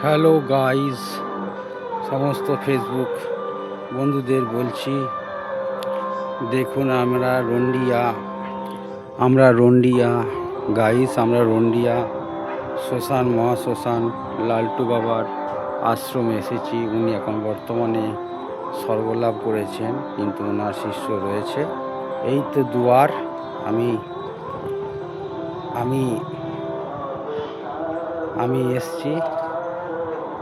Hello guys, সমস্ত Facebook বন্ধুদের বলছি, দেখুন আমরা রন্ডিয়া গাইস, আমরা রন্ডিয়া মহাশ্মশান লালটু বাবার আশ্রমে এসেছি। উনি এখন বর্তমানে স্বর্গলাভ করেছেন, কিন্তু ওনার শিষ্য রয়েছে। এই তো দুয়ার। আমি আমি আমি এসছি,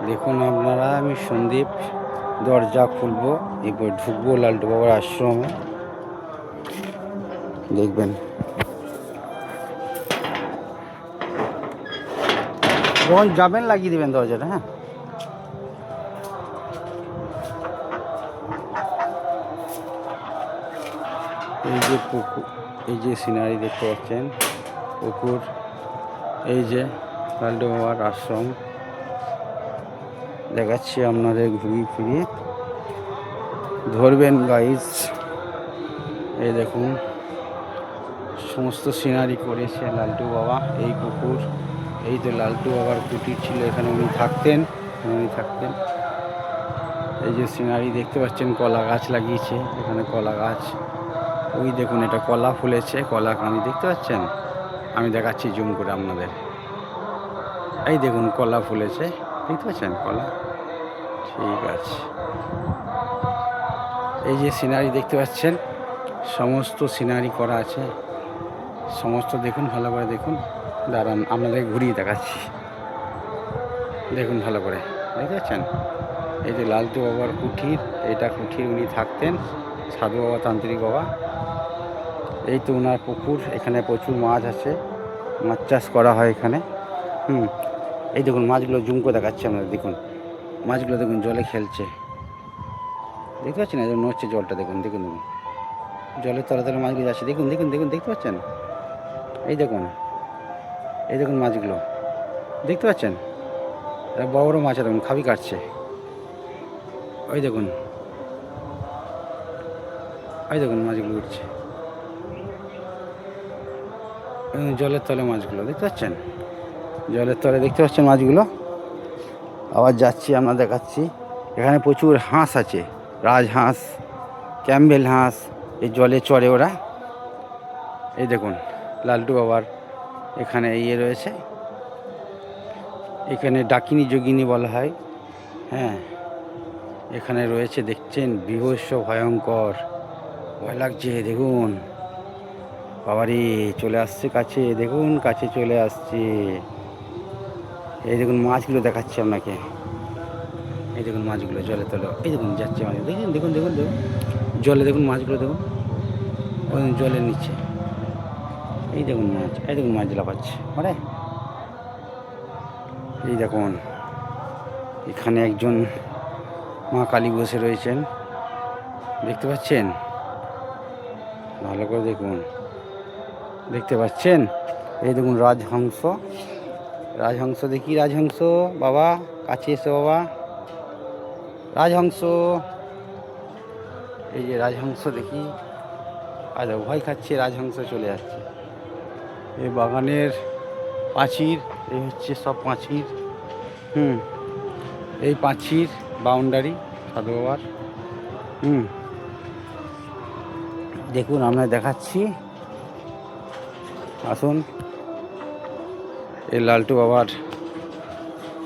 দেখুন আপনারা। আমি সন্দীপ দরজা খুলবো, এরপর ঢুকবো লালটু বাবার আশ্রমে। দেখবেন যখন যাবেন লাগিয়ে দেবেন দরজাটা। হ্যাঁ, এই যে পুকুর, এই যে সিনারি দেখতে পাচ্ছেন, পুকুর, এই যে লালটু বাবার আশ্রম দেখাচ্ছি আপনাদের ঘুরিয়ে ফিরিয়ে। ধরবেন গাইস, এই দেখুন সমস্ত সিনারি করেছে লালটু বাবা। এই পুকুর, এই তো লালটু বাবার কুটির ছিল, এখানে উনি থাকতেন। এই যে সিনারি দেখতে পাচ্ছেন, কলা গাছ লাগিয়েছে এখানে, কলা গাছ। ওই দেখুন, এটা কলা ফুলেছে, কলা কাঁদি দেখতে পাচ্ছেন। আমি দেখাচ্ছি জুম করে আপনাদের। এই দেখুন কলা ফুলেছে, দেখতে পাচ্ছেন কলা। ঠিক আছে, এই যে সিনারি দেখতে পাচ্ছেন, সমস্ত সিনারি করা আছে, সমস্ত দেখুন, ভালো করে দেখুন। দাঁড়ান, আপনাদের ঘুরিয়ে দেখাচ্ছি, দেখুন ভালো করে, দেখতে পাচ্ছেন। এই যে লালটু বাবার কুঠির, এটা কুঠির, উনি থাকতেন, সাধু বাবা, তান্ত্রিক বাবা। এই তো ওনার পুকুর, এখানে প্রচুর মাছ আছে, মাছ চাষ করা হয় এখানে। এই দেখুন মাছগুলো জুম করে দেখাচ্ছে আপনাদের, দেখুন মাছগুলো, দেখুন জলে খেলছে, দেখতে পাচ্ছেন। এই জন্য হচ্ছে জলটা, দেখুন দেখুন দেখুন, জলের তলে তলে মাছগুলো যাচ্ছে, দেখুন দেখুন দেখুন, দেখতে পাচ্ছেন। এই দেখুন, এই দেখুন মাছগুলো, দেখতে পাচ্ছেন। বড় বড় মাছ, দেখুন খাবি কাটছে। ওই দেখুন, ওই দেখুন মাছগুলো উঠছে, জলের তলে মাছগুলো দেখতে পাচ্ছেন, জলের তলে দেখতে পাচ্ছেন মাছগুলো। আবার যাচ্ছি, আমরা দেখাচ্ছি। এখানে প্রচুর হাঁস আছে, রাজহাঁস, ক্যাম্বেল হাঁস, এই জলে চড়ে ওরা। এই দেখুন লালটু বাবার এখানে ইয়ে রয়েছে, এখানে ডাকিনী যোগিনী বলা হয়। হ্যাঁ, এখানে রয়েছে, দেখছেন, বীভৎস ভয়ঙ্কর, ভয় লাগছে। দেখুন বাবারে, চলে আসছে কাছে, দেখুন কাছে চলে আসছে। এই দেখুন মাছগুলো দেখাচ্ছি আপনাকে, এই দেখুন মাছগুলো জলে তোলে, এই দেখুন যাচ্ছে মাছ, দেখুন দেখুন দেখুন দেখুন, জলে দেখুন মাছগুলো, দেখুন ওই জলের নিচে, এই দেখুন মাছ, এই দেখুন মাছ লাফাচ্ছে মানে। এই দেখুন এখানে একজন মা কালী বসে রয়েছেন, দেখতে পাচ্ছেন, ভালো করে দেখুন, দেখতে পাচ্ছেন। এই দেখুন রাজহংস, রাজহংস দেখি, রাজহংস বাবা কাছে এসো বাবা, রাজহংস, এই যে রাজহংস দেখি। আচ্ছা, ভয় খাচ্ছে, রাজহংস চলে যাচ্ছে। এই বাগানের পাঁচির, এই হচ্ছে সব পাঁচির। এই পাঁচির বাউন্ডারি সাধু বাবার। দেখুন আমরা দেখাচ্ছি, আসুন। এই লালটু বাবার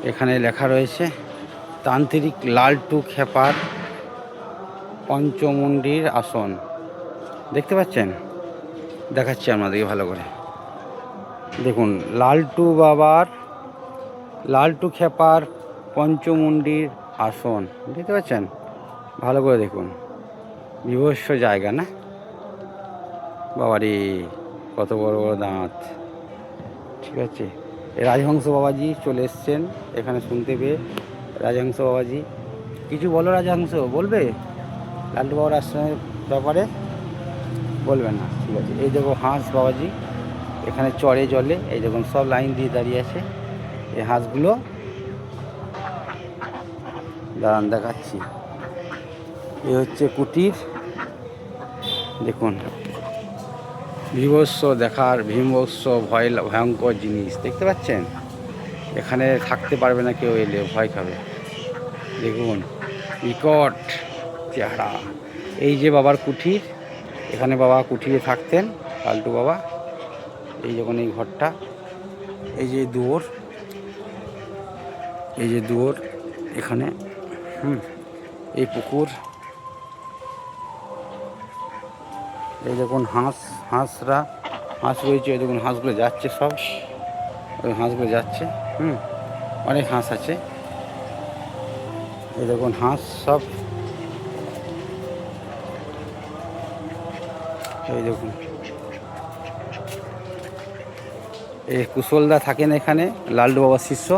এখানে লেখা রয়েছে, তান্ত্রিক লালটু খেপার পঞ্চমুণ্ডির আসন, দেখতে পাচ্ছেন। দেখাচ্ছি আপনাদেরকে ভালো করে, দেখুন লালটু খেপার পঞ্চমুণ্ডির আসন, দেখতে পাচ্ছেন, ভালো করে দেখুন। বিভৎস জায়গা না বাবারে, কত বড় বড় দাঁত। ঠিক আছে, রাজহংস বাবাজি চলে এসছেন এখানে শুনতে পেয়ে। রাজহংস বাবাজি কিছু বলো, রাজহংস বলবে লালটু বাবার আশ্রমের ব্যাপারে? বলবেন না, ঠিক আছে। এই দেখো হাঁস বাবাজি এখানে চড়ে জলে, এই দেখুন সব লাইন দিয়ে দাঁড়িয়ে আছে এই হাঁসগুলো। দাঁড়ান দেখাচ্ছি, এ হচ্ছে কুটির, দেখুন ভীভৎস দেখার, ভীভৎস ভয়ঙ্কর জিনিস দেখতে পাচ্ছেন। এখানে থাকতে পারবে না, কেউ এলে ভয় খাবে। দেখুন বিকট চেহারা। এই যে বাবার কুঠির, এখানে বাবা কুঠিরে থাকতেন, লালটু বাবা। এই যখন এই ঘরটা, এই যে দুয়ার, এই যে দুয়ার এখানে, এই পুকুর, এই দেখুন হাঁস রয়েছে। এই দেখুন হাঁসগুলো যাচ্ছে সব, ওই হাঁসগুলো যাচ্ছে। অনেক হাঁস আছে। এই দেখুন হাঁস সব, এই দেখুন। এই কুশলদা থাকেন এখানে, লালটু বাবার শিষ্য।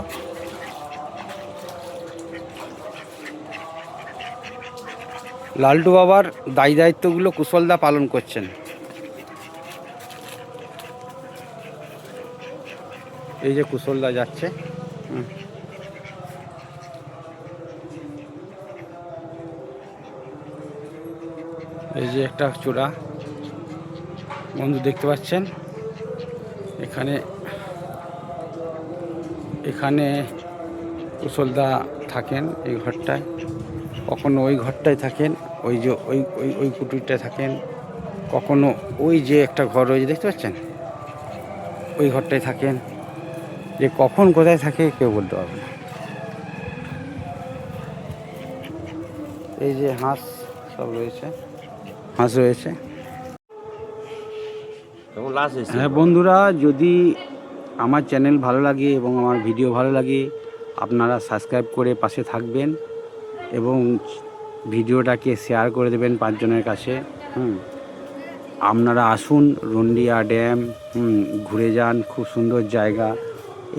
লালটু বাবার দায়িত্বগুলো কুশলদা পালন করছেন। এই যে কুশলদা যাচ্ছে। এই যে একটা চূড়া বন্ধু দেখতে পাচ্ছেন। এখানে কুশলদা থাকেন এই ঘরটায়, কখনো ওই ঘরটায় থাকেন, ওই যে ওই কুটিরটায় থাকেন, কখনো ওই যে একটা ঘর রয়েছে দেখতে পাচ্ছেন, ওই ঘরটায় থাকেন। যে কখন কোথায় থাকে কেউ বলতে পারবে না। এই যে হাঁস সব রয়েছে, হাঁস রয়েছে। হ্যাঁ বন্ধুরা, যদি আমার চ্যানেল ভালো লাগে এবং আমার ভিডিও ভালো লাগে, আপনারা সাবস্ক্রাইব করে পাশে থাকবেন এবং ভিডিওটাকে শেয়ার করে দেবেন 5 জনের কাছে। আপনারা আসুন রন্ডিয়া ড্যাম, ঘুরে যান, খুব সুন্দর জায়গা।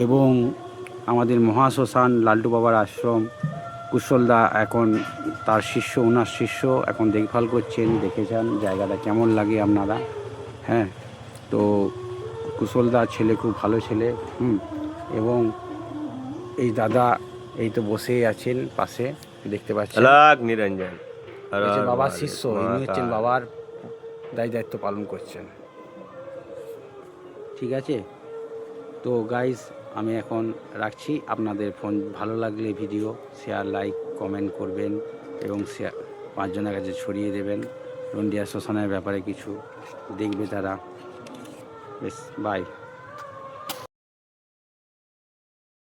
এবং আমাদের মহাশ্মশান লালটু বাবার আশ্রম, কুশলদা এখন তার শিষ্য, ওনার শিষ্য এখন দেখভাল করছেন। দেখে যান জায়গাটা কেমন লাগে আপনারা। হ্যাঁ, তো কুশলদার ছেলে খুব ভালো ছেলে। এবং এই দাদা এই তো বসেই আছেন পাশে, দেখতে পাচ্ছেন নিরঞ্জন বাবার শিষ্য, ইনি হচ্ছেন বাবার দায়িত্ব পালন করছেন। ঠিক আছে, তো গাইস আমি এখন রাখছি। আপনাদের ফোন ভালো লাগলে ভিডিও শেয়ার, লাইক, কমেন্ট করবেন এবং 5 জনের কাছে ছড়িয়ে দেবেন। রন্ডিয়া শ্মশানের ব্যাপারে কিছু দেখবে তারা। বেশ, বাই।